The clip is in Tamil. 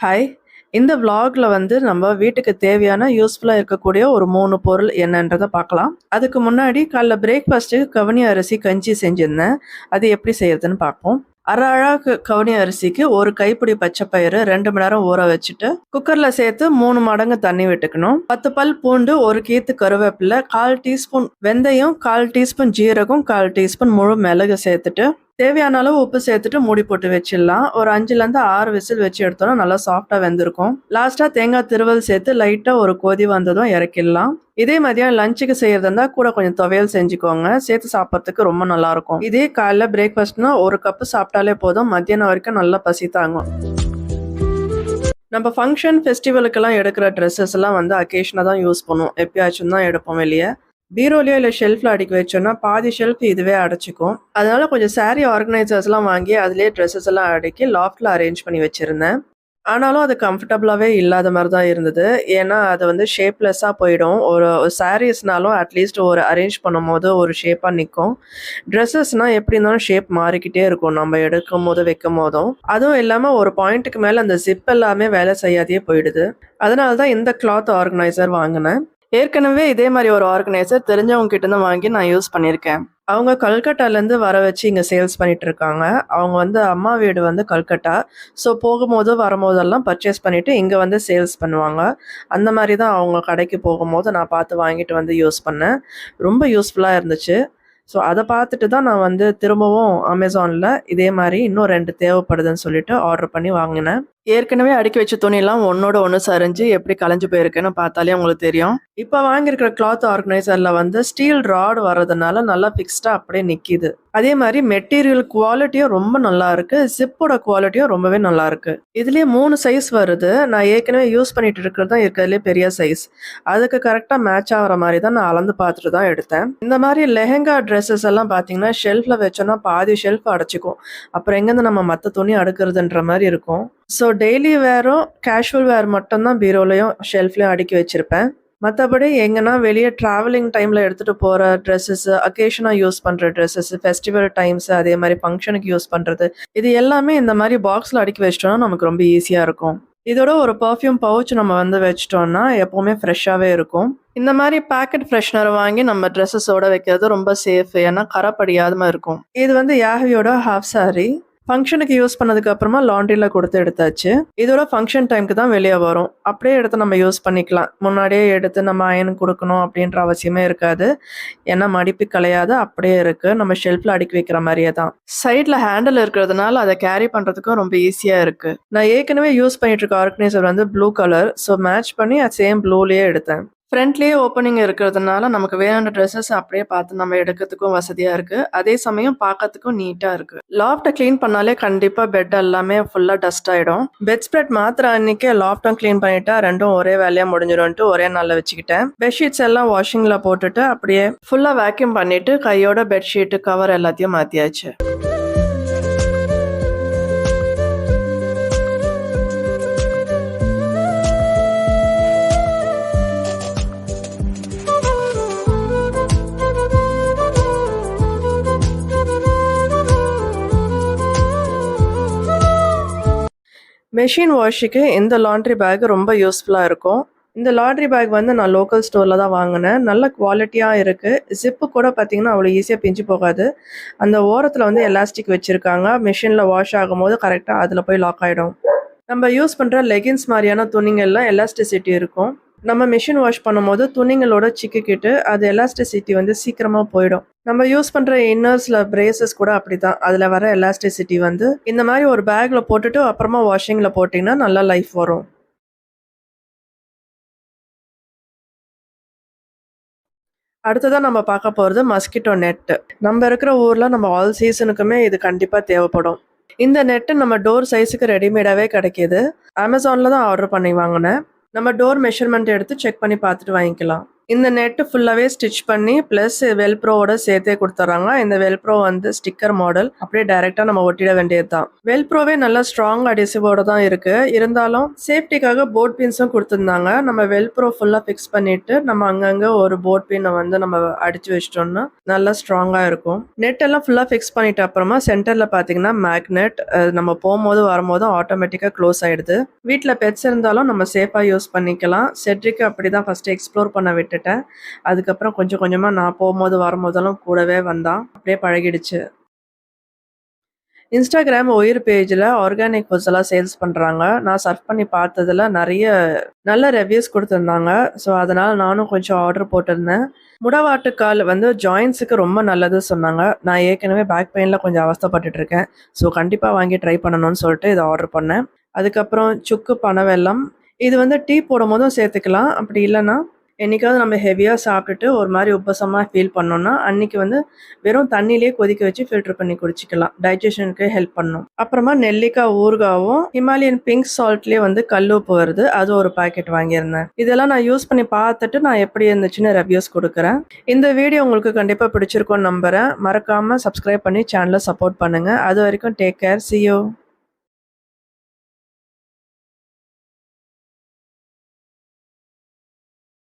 ஹாய். இந்த விளாக்ல வந்து நம்ம வீட்டுக்கு தேவையான யூஸ்ஃபுல்லா இருக்கக்கூடிய ஒரு 3 பொருள் என்னன்றத பார்க்கலாம். அதுக்கு முன்னாடி காலைல பிரேக்ஃபாஸ்ட்டுக்கு கவுனி அரிசி கஞ்சி செஞ்சிருந்தேன். அது எப்படி செய்யறதுன்னு பார்ப்போம். 1/2 அழா கவுனி அரிசிக்கு 1 கைப்பிடி பச்சை பயிறு 2 மணி நேரம் ஊற வச்சுட்டு, குக்கர்ல சேர்த்து 3 மடங்கு தண்ணி விட்டுக்கணும். 10 பல் பூண்டு, 1 கீத்து கருவேப்பிலை, 1/4 டீஸ்பூன் வெந்தயம், 1/4 டீஸ்பூன் ஜீரகம், 1/4 டீஸ்பூன் முழு மிளகு சேர்த்துட்டு, தேவையான அளவு உப்பு சேர்த்துட்டு மூடி போட்டு வச்சிடலாம். ஒரு 5லேருந்து 6 விசில் வச்சு எடுத்தோம்னா நல்லா சாஃப்டா வெந்திருக்கும். லாஸ்டா தேங்காய் திருவல் சேர்த்து லைட்டா ஒரு கொதி வந்ததும் இறக்கிடலாம். இதே மதியம் லஞ்சுக்கு செய்யறதா இருந்தா கூட கொஞ்சம் துவையல் செஞ்சுக்கோங்க. சேர்த்து சாப்பிட்றதுக்கு ரொம்ப நல்லா இருக்கும். இதே காலைல பிரேக்ஃபாஸ்ட்னா 1 கப்பு சாப்பிட்டாலே போதும். மத்தியானம் வரைக்கும் நல்லா பசி தாங்கும். நம்ம ஃபங்க்ஷன் ஃபெஸ்டிவலுக்கெல்லாம் எடுக்கிற ட்ரெஸ்ஸஸ் எல்லாம் வந்து அக்கேஷனாக தான் யூஸ் பண்ணுவோம். எப்பயாச்சும் தான் எடுப்போம் வெளியே. பீரோலையோ இல்லை ஷெல்ஃபில் அடுக்கி வச்சோன்னா பாதி ஷெல்ஃப் இதுவே அடைச்சிக்கும். அதனால கொஞ்சம் saree ஆர்கனைசர்ஸ்லாம் வாங்கி அதுலேயே ட்ரெஸ்ஸஸ் எல்லாம் அடுக்கி லாஃப்டில் அரேஞ்ச் பண்ணி வச்சுருந்தேன். ஆனாலும் அது கம்ஃபர்டபுளாகவே இல்லாத மாதிரி தான் இருந்தது. ஏன்னா அது வந்து ஷேப்லெஸ்ஸாக போயிடும். ஒரு சாரீஸ்னாலும் அட்லீஸ்ட் ஒரு அரேஞ்ச் பண்ணும்போது ஒரு ஷேப்பாக நிற்கும். ட்ரெஸ்ஸஸ்னால் எப்படி இருந்தாலும் ஷேப் மாறிக்கிட்டே இருக்கும் நம்ம எடுக்கும் போது வைக்கும் போதும். அதுவும் இல்லாமல் ஒரு பாயிண்ட்டுக்கு மேலே அந்த ஜிப் எல்லாமே வேலை செய்யாதையே போயிடுது. அதனால தான் இந்த கிளாத் ஆர்கனைசர் வாங்கினேன். ஏற்கனவே இதே மாதிரி ஒரு ஆர்கனைசர் தெரிஞ்சவங்க கிட்ட இருந்து வாங்கி நான் யூஸ் பண்ணியிருக்கேன். அவங்க கல்கட்டாலேருந்து வர வச்சு இங்கே சேல்ஸ் பண்ணிட்டு இருக்காங்க. அவங்க வந்து அம்மா வீடு வந்து கல்கட்டா. ஸோ போகும்போது வரும்போதெல்லாம் பர்ச்சேஸ் பண்ணிட்டு இங்கே வந்து சேல்ஸ் பண்ணுவாங்க. அந்த மாதிரி தான் அவங்க கடைக்கு போகும்போது நான் பார்த்து வாங்கிட்டு வந்து யூஸ் பண்ணேன். ரொம்ப யூஸ்ஃபுல்லாக இருந்துச்சு. ஸோ அதை பார்த்துட்டு தான் நான் வந்து திரும்பவும் அமேசானில் இதே மாதிரி இன்னும் 2 தேவைப்படுதுன்னு சொல்லிட்டு ஆர்டர் பண்ணி வாங்கினேன். ஏற்கனவே அடுக்கி வச்ச துணியெல்லாம் ஒன்னோட ஒன்று சரிஞ்சு எப்படி கலைஞ்சு போயிருக்குன்னு பார்த்தாலே உங்களுக்கு தெரியும். இப்போ வாங்கியிருக்கிற கிளாத் ஆர்கனைசரில் வந்து ஸ்டீல் ராட் வர்றதுனால நல்லா ஃபிக்ஸ்டாக அப்படியே நிற்கிது. அதே மாதிரி மெட்டீரியல் குவாலிட்டியும் ரொம்ப நல்லா இருக்கு. ஜிப்போட குவாலிட்டியும் ரொம்பவே நல்லா இருக்கு. இதுலேயே 3 சைஸ் வருது. நான் ஏற்கனவே யூஸ் பண்ணிட்டு இருக்கிறது தான் இருக்கிறதுலே பெரிய சைஸ். அதுக்கு கரெக்டாக மேட்ச் ஆகிற மாதிரி தான் நான் அளந்து பார்த்துட்டு தான் எடுத்தேன். இந்த மாதிரி லெஹெங்கா ட்ரெஸ்ஸஸ் எல்லாம் பார்த்தீங்கன்னா ஷெல்ஃபில் வச்சோன்னா பாதி ஷெல்ஃப் அடைச்சிக்கும். அப்புறம் எங்கேருந்து நம்ம மற்ற துணி அடுக்கிறதுன்ற மாதிரி இருக்கும். ஸோ டெய்லி வேரும் கேஷுவல் வேர் மட்டும்தான் பீரோலையும் ஷெல்ஃப்லையும் அடுக்கி வச்சுருப்பேன். மற்றபடி எங்கன்னா வெளியே ட்ராவலிங் டைமில் எடுத்துகிட்டு போகிற ட்ரெஸ்ஸஸ்ஸு, அக்கேஷனாக யூஸ் பண்ணுற ட்ரெஸ்ஸஸ்ஸு, ஃபெஸ்டிவல் டைம்ஸு, அதே மாதிரி ஃபங்க்ஷனுக்கு யூஸ் பண்ணுறது, இது எல்லாமே இந்த மாதிரி பாக்ஸில் அடுக்கி வச்சிட்டோம்னா நமக்கு ரொம்ப ஈஸியாக இருக்கும். இதோட ஒரு பர்ஃப்யூம் பவுச் நம்ம வந்து வச்சிட்டோம்னா எப்போவுமே ஃப்ரெஷ்ஷாகவே இருக்கும். இந்த மாதிரி பேக்கெட் ஃப்ரெஷ்னர் வாங்கி நம்ம ட்ரெஸ்ஸஸோட வைக்கிறது ரொம்ப சேஃப். ஏன்னா கரை படியாமல் இருக்கும். இது வந்து யாஹ்வியோட ஹாஃப் சாரி. ஃபங்க்ஷனுக்கு யூஸ் பண்ணதுக்கு அப்புறமா லாண்ட்ரியில் கொடுத்து எடுத்தாச்சு. இதோட ஃபங்க்ஷன் டைமுக்கு தான் வெளியே வரும். அப்படியே எடுத்து நம்ம யூஸ் பண்ணிக்கலாம். முன்னாடியே எடுத்து நம்ம அயன் கொடுக்கணும் அப்படின்ற அவசியமே இருக்காது. ஏன்னா மடிப்பு கலையாது, அப்படியே இருக்குது. நம்ம ஷெல்ஃபில் அடுக்கி வைக்கிற மாதிரியே தான். சைடில் ஹேண்டில் இருக்கிறதுனால அதை கேரி பண்ணுறதுக்கும் ரொம்ப ஈஸியாக இருக்குது. நான் ஏற்கனவே யூஸ் பண்ணிட்டு இருக்க ஆர்கனைசர் வந்து ப்ளூ கலர். ஸோ மேட்ச் பண்ணி சேம் ப்ளூலேயே எடுத்தேன். ஃப்ரண்ட்லேயே ஓப்பனிங் இருக்கிறதுனால நமக்கு வேணுன்ற ட்ரெஸ்ஸஸ் அப்படியே பார்த்து நம்ம எடுக்கிறதுக்கும் வசதியாக இருக்குது. அதே சமயம் பார்க்கறதுக்கும் நீட்டாக இருக்குது. லாஃப்ட்டை க்ளீன் பண்ணாலே கண்டிப்பாக பெட் எல்லாமே ஃபுல்லாக டஸ்ட் ஆகிடும். பெட் ஸ்ப்ரெட் மாத்திர அன்றைக்கே லாஃப்ட்டும் க்ளீன் பண்ணிட்டா ரெண்டும் ஒரே வேலையாக முடிஞ்சிடும்ட்டு ஒரே நாளில் வச்சுக்கிட்டேன். பெட்ஷீட்ஸ் எல்லாம் வாஷிங்கில் போட்டுட்டு அப்படியே ஃபுல்லாக வேக்யூம் பண்ணிவிட்டு கையோட பெட்ஷீட்டு கவர் எல்லாத்தையும் மாற்றியாச்சு. மெஷின் வாஷுக்கு இந்த லாண்ட்ரி பேக் ரொம்ப யூஸ்ஃபுல்லாக இருக்கும். இந்த லாண்ட்ரி பேக் வந்து நான் லோக்கல் ஸ்டோரில் தான் வாங்கினேன். நல்ல குவாலிட்டியாக இருக்குது. ஜிப்பு கூட பார்த்திங்கன்னா அவ்வளோ ஈஸியாக பிஞ்சு போகாது. அந்த ஓரத்தில் வந்து எலாஸ்டிக் வச்சுருக்காங்க. மிஷினில் வாஷ் ஆகும்போது கரெக்டாக அதில் போய் லாக் ஆகிடும். நம்ம யூஸ் பண்ணுற லெகின்ஸ் மாதிரியான துணிங்கள்லாம் எலாஸ்டிசிட்டி இருக்கும். நம்ம மிஷின் வாஷ் பண்ணும்போது துணிங்களோட சிக்கிக்கிட்டு அது எலாஸ்டிசிட்டி வந்து சீக்கிரமாக போயிடும். நம்ம யூஸ் பண்ணுற இன்னர்ஸில் பிரேசஸ் கூட அப்படி தான். அதில் வர எலாஸ்டிசிட்டி வந்து இந்த மாதிரி ஒரு பேக்கில் போட்டுட்டு அப்புறமா வாஷிங்கில் போட்டிங்கன்னா நல்லா லைஃப் வரும். அடுத்ததான் நம்ம பார்க்க போகிறது மஸ்கிட்டோ நெட்டு. நம்ம இருக்கிற ஊரில் நம்ம ஆல் சீசனுக்குமே இது கண்டிப்பாக தேவைப்படும். இந்த நெட்டு நம்ம டோர் சைஸுக்கு ரெடிமேடாகவே கிடைக்கிது. அமேசானில் தான் ஆர்டர் பண்ணி வாங்கினேன். நம்ம டோர் மெஷர்மெண்ட் எடுத்து செக் பண்ணி பார்த்துட்டு வாங்கிக்கலாம். இந்த நெட் ஃபுல்லாவே ஸ்டிச் பண்ணி பிளஸ் வெல்ப்ரோவோட சேர்த்தே கொடுத்துறாங்க. இந்த வெல்ப்ரோ வந்து ஸ்டிக்கர் மாடல். அப்படியே டைரக்டா நம்ம ஒட்டிட வேண்டியதுதான். வெல்ப்ரோவே நல்லா ஸ்ட்ராங் அடிசிவோட தான் இருக்கு. இருந்தாலும் சேஃப்டிக்காக போட் பின்ஸும் கொடுத்துருந்தாங்க. நம்ம வெல்ப்ரோ ஃபுல்லா ஃபிக்ஸ் பண்ணிட்டு நம்ம அங்கங்க ஒரு போட் பின்னை வந்து நம்ம அடிச்சு வச்சிட்டோம்னா நல்லா ஸ்ட்ராங்கா இருக்கும். நெட் எல்லாம் ஃபுல்லா ஃபிக்ஸ் பண்ணிட்ட அப்புறமா சென்டர்ல பாத்தீங்கன்னா மேக்னெட் நம்ம போகும்போது வரும்போது ஆட்டோமேட்டிக்கா க்ளோஸ் ஆயிடுது. வீட்டுல பெட்ஸ் இருந்தாலும் நம்ம சேஃபா யூஸ் பண்ணிக்கலாம். செட்ரிக்கு அப்படிதான் ஃபர்ஸ்ட் எக்ஸ்ப்ளோர் பண்ண விட்டுட்டேன். அதுக்கப்புறம் கொஞ்சம் கொஞ்சமா நான் போகும்போது வரும்போதெல்லாம் கூடவே வந்தான். அப்படியே பழகிடுச்சு. இன்ஸ்டாகிராம் ஒயர் பேஜில் ஆர்கானிக் ஃபுட்ஸ் எல்லாம் சேல்ஸ் பண்ணுறாங்க. நான் சர்ச் பண்ணி பார்த்ததுல நிறைய நல்ல ரிவ்யூஸ் கொடுத்துருந்தாங்க. ஸோ அதனால் நானும் கொஞ்சம் ஆர்டர் போட்டிருந்தேன். முடவாட்டுக்கால் வந்து ஜாயின்ஸுக்கு ரொம்ப நல்லது சொன்னாங்க. நான் ஏற்கனவே பேக் பெயினில் கொஞ்சம் அவஸ்தைப்பட்டுட்டு இருக்கேன். ஸோ கண்டிப்பாக வாங்கி ட்ரை பண்ணணும்னு சொல்லிட்டு இதை ஆர்டர் பண்ணேன். அதுக்கப்புறம் சுக்கு பனவெல்லம். இது வந்து டீ போடும் போதும் சேர்த்துக்கலாம். அப்படி இல்லைன்னா என்னைக்காவது நம்ம ஹெவியாக சாப்பிட்டுட்டு ஒரு மாதிரி உப்பசமாக ஃபீல் பண்ணோம்னா அன்னைக்கு வந்து வெறும் தண்ணியிலே கொதிக்க வச்சு ஃபில்டர் பண்ணி குடிச்சிக்கலாம். டைஜஷனுக்கு ஹெல்ப் பண்ணும். அப்புறமா நெல்லிக்காய் ஊறுகாவும் ஹிமாலயன் பிங்க் சால்ட்லேயே வந்து கல் உப்பு வருது. அது ஒரு பாக்கெட் வாங்கியிருந்தேன். இதெல்லாம் நான் யூஸ் பண்ணி பார்த்துட்டு நான் எப்படி இருந்துச்சுன்னு ரிவ்யூஸ் கொடுக்குறேன். இந்த வீடியோ உங்களுக்கு கண்டிப்பாக பிடிச்சிருக்கும்னு நம்புகிறேன். மறக்காமல் சப்ஸ்கிரைப் பண்ணி சேனலை சப்போர்ட் பண்ணுங்கள். அது வரைக்கும் டேக் கேர். See you.